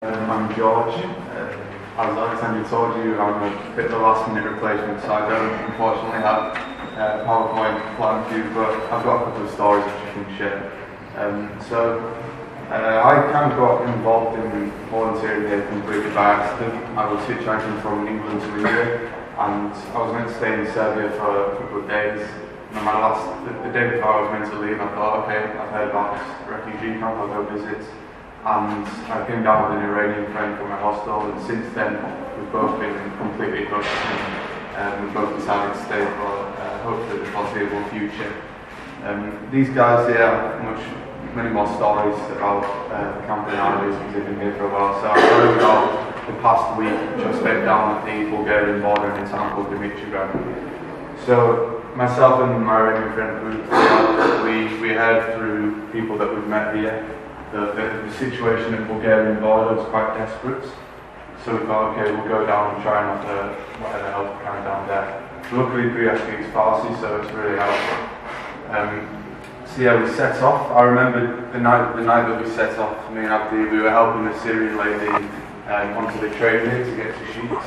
I'm George. As Alexander told you, I'm a bit of a last-minute replacement, so I don't unfortunately have a PowerPoint plan for you, but I've got a couple of stories which I can share. I kind of got involved in volunteering here completely by accident. I was hitchhiking from England to India, and I was meant to stay in Serbia for a couple of days. And the day before I was meant to leave, I thought, okay, I've heard about this refugee camp, I'll go visit. And I came down with an Iranian friend from my hostel, and since then we've both been completely hooked, and we've both decided to stay for hopefully the foreseeable future. These guys here have many more stories about the camp in Ireland because they've been here for a while. So I heard about the past week which I spent down at the Bulgarian border in a town called Refugee. So myself and my Iranian friend, we heard through people that we've met here. The situation at the Bulgarian border was quite desperate, so we thought, okay, we'll go down and try and offer whatever help we can down there. Luckily, Priya speaks Farsi, so it's really helpful. So yeah, we set off. I remember the night that we set off, me and Abdi, we were helping a Syrian lady onto the train here to get to Sheets,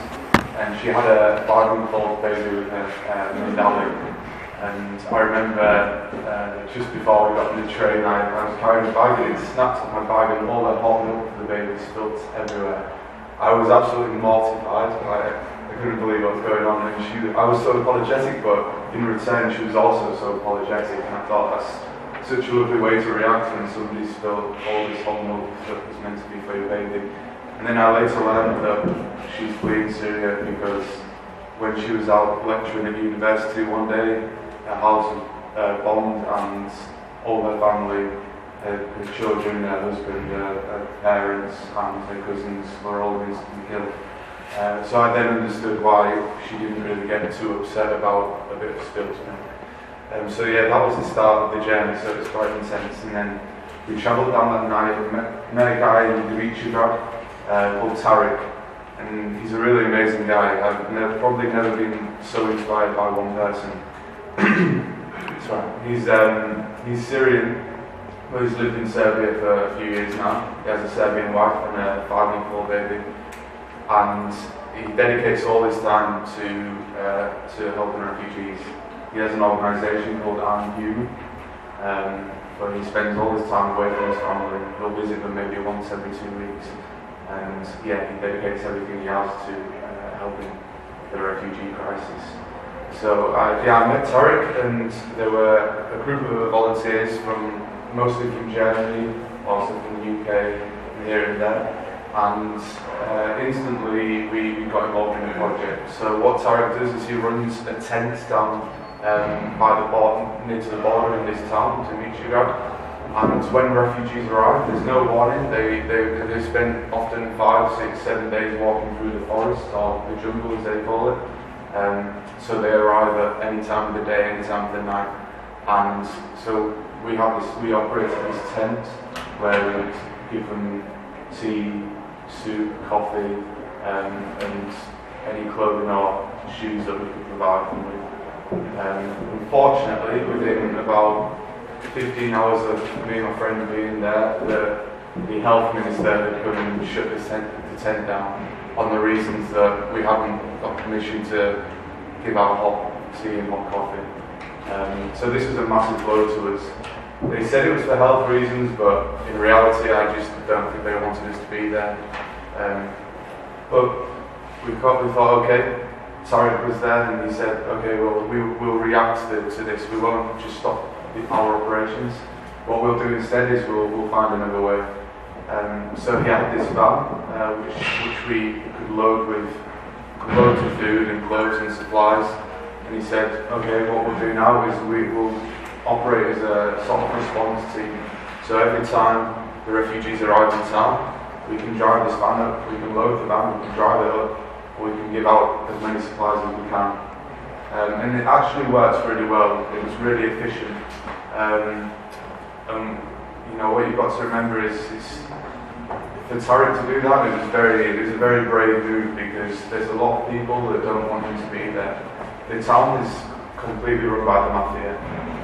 and she had a 5-month-old baby with her, Nadali. And I remember just before we got on the train, I was carrying a bag and it snapped on my bag and all that hot milk for the baby spilt everywhere. I was absolutely mortified. I couldn't believe what was going on. And I was so apologetic, but in return she was also so apologetic. And I thought that's such a lovely way to react when somebody spilled all this hot milk that was meant to be for your baby. And then I later learned that she's fleeing Syria because when she was out lecturing at university one day, her house was bombed and all her family, her children, her husband, her parents and her cousins were all instantly killed. So I then understood why she didn't really get too upset about a bit of spilt milk. So yeah, that was the start of the journey, so it was quite intense. And then we travelled down that night and met a guy in Refugee called Tariq. And he's a really amazing guy. I've probably never been so inspired by one person. He's Syrian, but he's lived in Serbia for a few years now. He has a Serbian wife and a 5-month-old baby, and he dedicates all his time to helping refugees. He has an organisation called I'm where he spends all his time away from his family. He'll visit them maybe once every 2 weeks, and yeah, he dedicates everything he has to helping the refugee crisis. So I met Tariq, and there were a group of volunteers mostly from Germany, also from the UK, and here and there, and instantly we got involved in the project. So what Tariq does is he runs a tent down by the border, near to the border in this town, to Michigan, and when refugees arrive, there's no warning. They spend often 5, 6, 7 days walking through the forest, or the jungle as they call it. So they arrive at any time of the day, any time of the night, and so we operate this tent where we give them tea, soup, coffee, and any clothing or shoes that we could provide them with. Unfortunately, within about 15 hours of me and my friend being there, the health minister had come and shut the tent down on the reasons that we haven't got permission to give out hot tea and hot coffee. So this was a massive blow to us. They said it was for health reasons, but in reality I just don't think they wanted us to be there. But we thought, okay, Tariq was there and he said, okay, well, we'll react to this. We won't just stop our operations. What we'll do instead is we'll find another way. So he had this van, which we could load with loads of food and clothes and supplies. And he said, okay, what we'll do now is we will operate as a sort of response team. So every time the refugees arrive in town, we can drive this van up, we can load the van, we can drive it up, or we can give out as many supplies as we can. And it actually works really well. It was really efficient. What you've got to remember is for Tariq to do that, it was a very brave move because there's a lot of people that don't want him to be there. The town is completely run by the mafia.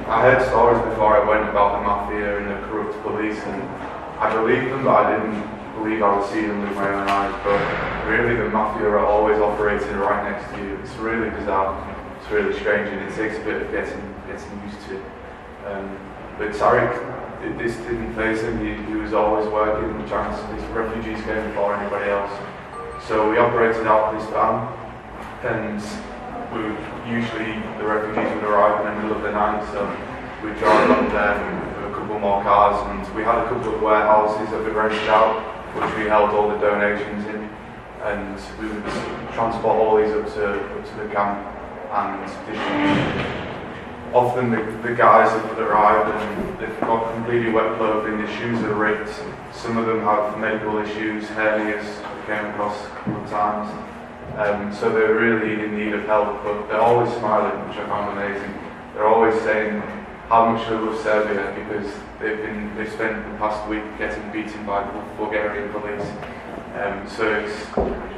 I heard stories before I went about the mafia and the corrupt police, and I believed them, but I didn't believe I would see them with my own eyes, but really the mafia are always operating right next to you. It's really bizarre, it's really strange, and it takes a bit of getting used to. But Tariq, this didn't faze him. He was always working, trying to. These refugees came before anybody else. So we operated out this van, and usually the refugees would arrive in the middle of the night, so we'd drive up there with a couple more cars, and we had a couple of warehouses that we rented out, which we held all the donations in, and we would transport all these up to the camp and distribute. Often the guys have arrived and they've got completely wet clothing, their shoes are ripped, some of them have medical issues, hernias, we came across a couple of times. So they're really in need of help, but they're always smiling, which I found amazing. They're always saying how much they love Serbia because they've spent the past week getting beaten by the Bulgarian police. So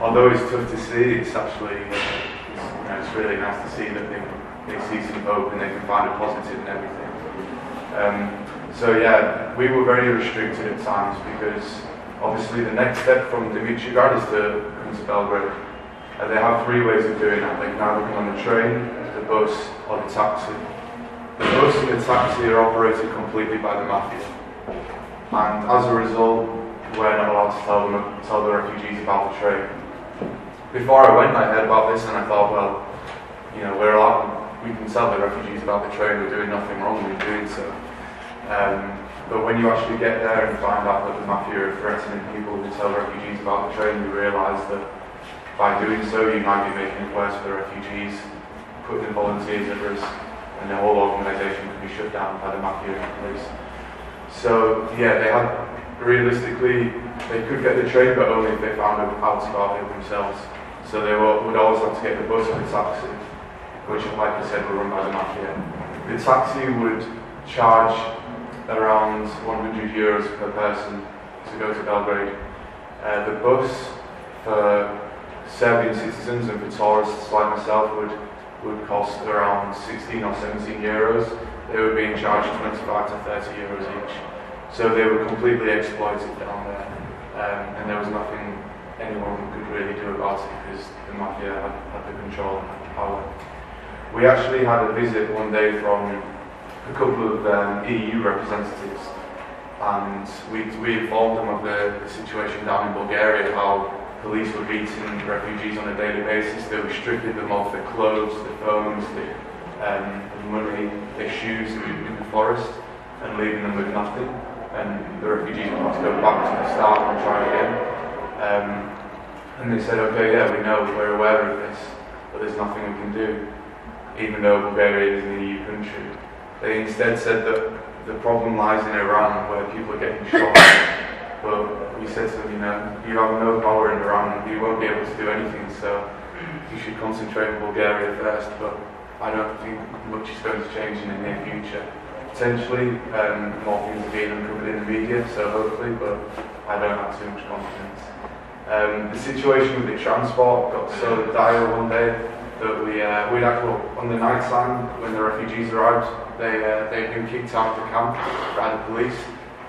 although it's tough to see, it's actually it's really nice to see that they see some hope and they can find a positive in everything. So yeah, we were very restricted at times because obviously the next step from Dimitrovgrad is to come to Belgrade. They have three ways of doing that. They can either come on the train, the bus, or the taxi. The bus and the taxi are operated completely by the mafia. And as a result, we're not allowed to tell the refugees about the train. Before I went, I heard about this and I thought, well, we can tell the refugees about the train, we're doing nothing wrong in doing so. But when you actually get there and find out that the mafia are threatening people who tell refugees about the train, you realise that by doing so, you might be making it worse for the refugees, putting the volunteers at risk, and the whole organisation could be shut down by the mafia and the police. So, yeah, realistically, they could get the train, but only if they found out about it themselves. So they would always have to get the bus or the taxi, which, like I said, were run by the mafia. The taxi would charge around €100 per person to go to Belgrade. The bus for Serbian citizens and for tourists like myself would cost around 16 or 17 euros. They were being charged 25 to 30 euros each. So they were completely exploited down there, and there was nothing anyone could really do about it because the mafia had the control and the power. We actually had a visit one day from a couple of EU representatives, and we informed them of the situation down in Bulgaria, how police were beating refugees on a daily basis. They were stripping them of their clothes, their phones, their money, their shoes in the forest, and leaving them with nothing. And the refugees would have to go back to the start and try again. And they said, okay, yeah, we know, we're aware of this, but there's nothing we can do, even though Bulgaria is an EU country. They instead said that the problem lies in Iran, where people are getting shot. But we said to them, you have no power in Iran, you won't be able to do anything, so you should concentrate on Bulgaria first. But I don't think much is going to change in the near future. Potentially, more things are being uncovered in the media, so hopefully, but I don't have too much confidence. The situation with the transport got so dire one day that we'd actually, on the night time, when the refugees arrived, they'd been kicked out of the camp by the police.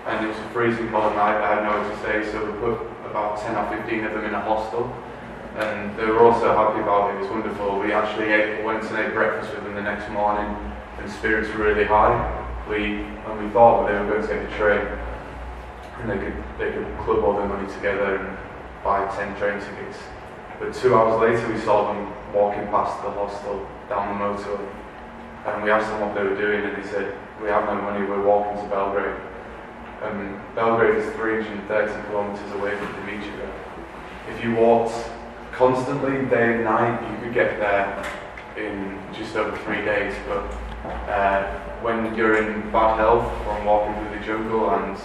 And it was a freezing cold night, I had nowhere to stay, so we put about 10 or 15 of them in a hostel. And they were also happy about it, it was wonderful. We actually went and ate breakfast with them the next morning, and spirits were really high. We thought they were going to take the train, and they could club all their money together and buy 10 train tickets. But 2 hours later we saw them walking past the hostel down the motorway. And we asked them what they were doing, and they said, we have no money, we're walking to Belgrade. Belgrade is 330 kilometers away from Dimitrovgrad. If you walked constantly, day and night, you could get there in just over 3 days. But when you're in bad health from walking through the jungle and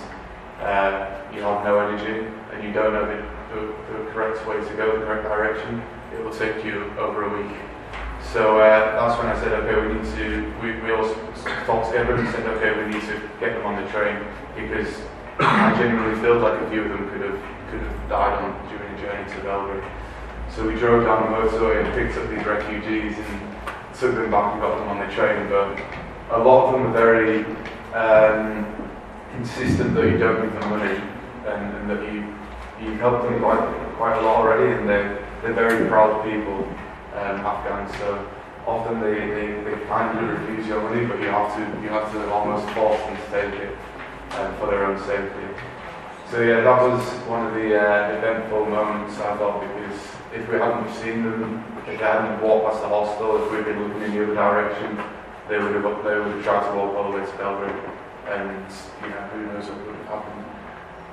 you have no energy and you don't know the correct way to go, the correct direction, it will take you over a week. So that's when I said, okay, we all talked together and said, okay, we need to get them on the train, because I genuinely feel like a few of them could have died during the journey to Belgrade. So we drove down the motorway and picked up these refugees and took them back and got them on the train, but a lot of them are very insistent that you don't give them money and that you you've helped them quite a lot already, and they're very proud people, Afghans. So often they kindly refuse your money, but you have to almost force them to take it for their own safety. So yeah, that was one of the eventful moments, I thought, because if we hadn't seen them, if they hadn't walked past the hostel, if we'd been looking in the other direction, they would have tried to walk all the way to Belgrade, and who knows what would have happened.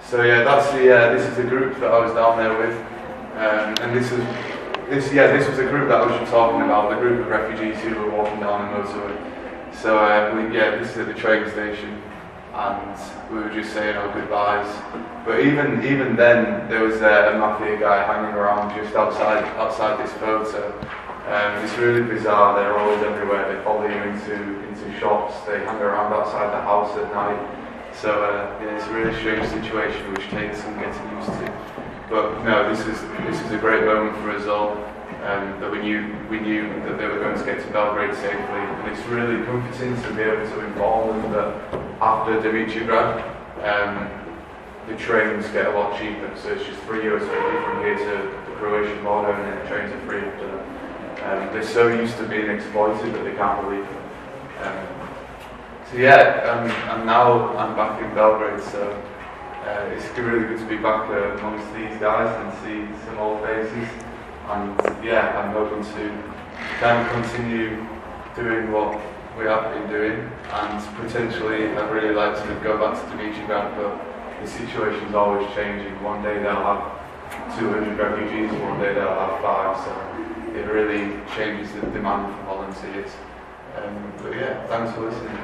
So yeah, this is the group that I was down there with, and this was a group that I was just talking about, the group of refugees who were walking down the motorway. So this is at the train station, and we were just saying our goodbyes. But even then, there was a mafia guy hanging around just outside this photo. It's really bizarre. They're always everywhere. They follow you into shops. They hang around outside the house at night. So it's a really strange situation which takes some getting used to. But no, this is a great moment for us all. That we knew that they were going to get to Belgrade safely, and it's really comforting to be able to inform them that after Dimitrovgrad, the trains get a lot cheaper. So it's just €3 from here to the Croatian border, and then the trains are free after that. They're so used to being exploited that they can't believe it. And now I'm back in Belgrade, so it's really good to be back amongst these guys and see some old faces. And I'm hoping to kind of continue doing what we have been doing, and potentially I'd really like to go back to Dimitrovgrad, but the situation's always changing. One day they'll have 200 refugees, one day they'll have 5, so it really changes the demand for volunteers. But yeah, thanks for listening.